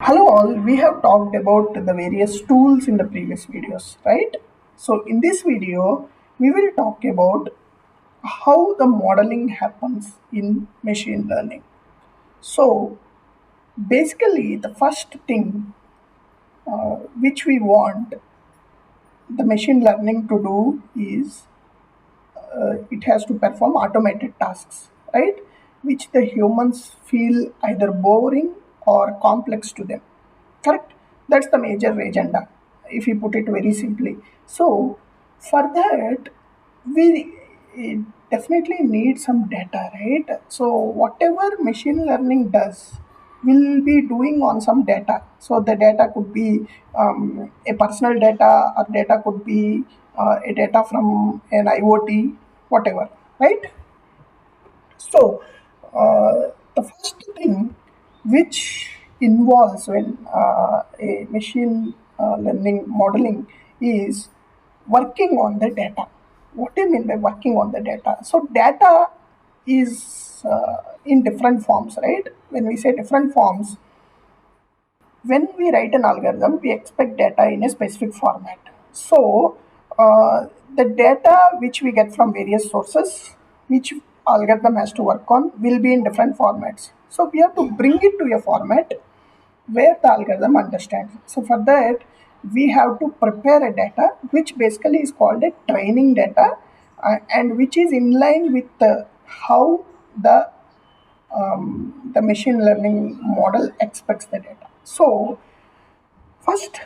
Hello all, we have talked about the various tools in the previous videos, right? So in this video, we will talk about how the modeling happens in machine learning. So basically the first thing which we want the machine learning to do is it has to perform automated tasks, right? Which the humans feel either boring or complex to them. Correct? That's the major agenda, if you put it very simply. So, for that, we definitely need some data, right? So, whatever machine learning does, will be doing on some data. So, the data could be a personal data, or data could be a data from an IoT, whatever, right? So, the first thing which involves when a machine learning modeling is working on the data. What do you mean by working on the data? So, data is in different forms, right? When we say different forms, when we write an algorithm, we expect data in a specific format. So, the data which we get from various sources, which algorithm has to work on, will be in different formats. So, we have to bring it to a format where the algorithm understands. So, for that, we have to prepare a data which basically is called a training data and which is in line with how the machine learning model expects the data. So, first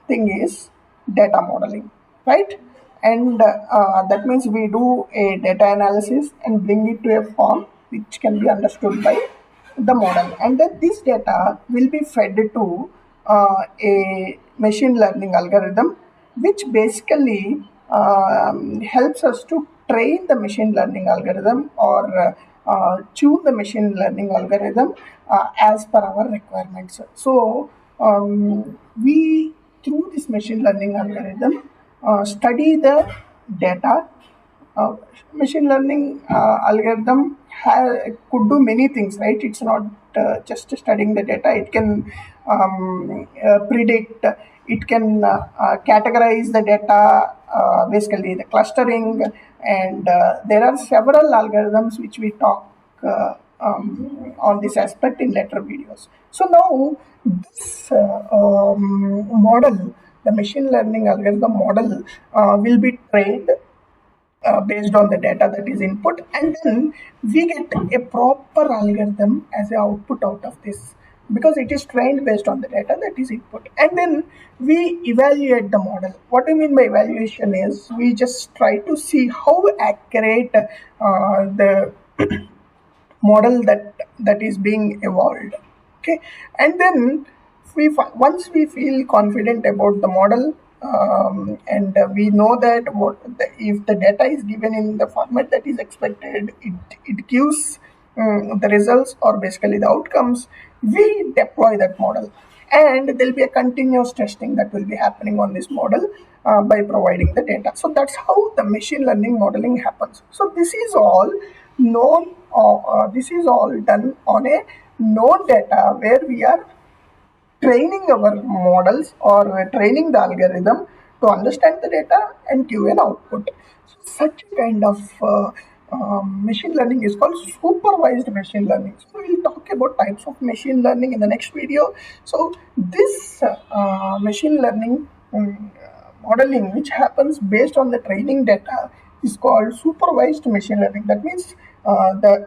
thing is data modeling, right? And that means we do a data analysis and bring it to a form which can be understood by the model. And then this data will be fed to a machine learning algorithm, which basically helps us to train the machine learning algorithm or tune the machine learning algorithm as per our requirements. So we, through this machine learning algorithm, study the data. Machine learning algorithm could do many things, right? It's not just studying the data. It can predict, it can categorize the data, basically the clustering, and there are several algorithms which we talk on this aspect in later videos. So now this model, the machine learning algorithm model, will be trained based on the data that is input, and then we get a proper algorithm as an output out of this, because it is trained based on the data that is input, and then we evaluate the model. What I mean by evaluation is we just try to see how accurate the model that is being evolved. Okay, and then once we feel confident about the model, and we know that if the data is given in the format that is expected, it gives the results, or basically the outcomes. We deploy that model, and there will be a continuous testing that will be happening on this model by providing the data. So that's how the machine learning modeling happens. So this is all known, this is all done on a known data, where we are training our models, or training the algorithm to understand the data and give an output. So such a kind of machine learning is called supervised machine learning. So we'll talk about types of machine learning in the next video. So this machine learning modeling, which happens based on the training data, is called supervised machine learning. That means the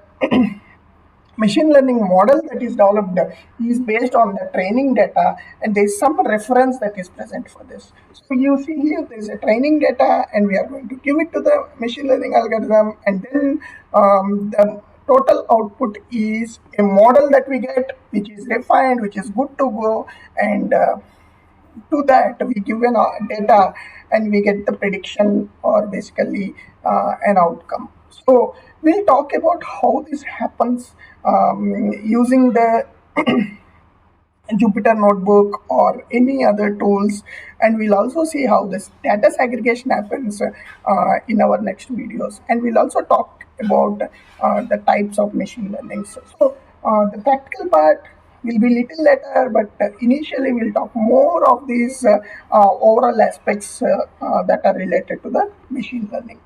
machine learning model that is developed is based on the training data, and there is some reference that is present for this. So you see here there is a training data, and we are going to give it to the machine learning algorithm, and then the total output is a model that we get, which is refined, which is good to go, and to that we give an data, and we get the prediction, or basically an outcome. So we'll talk about how this happens using the Jupyter Notebook or any other tools, and we'll also see how this data segregation happens in our next videos, and we'll also talk about the types of machine learning. So the practical part, will be little later, but initially we'll talk more of these overall aspects that are related to the machine learning.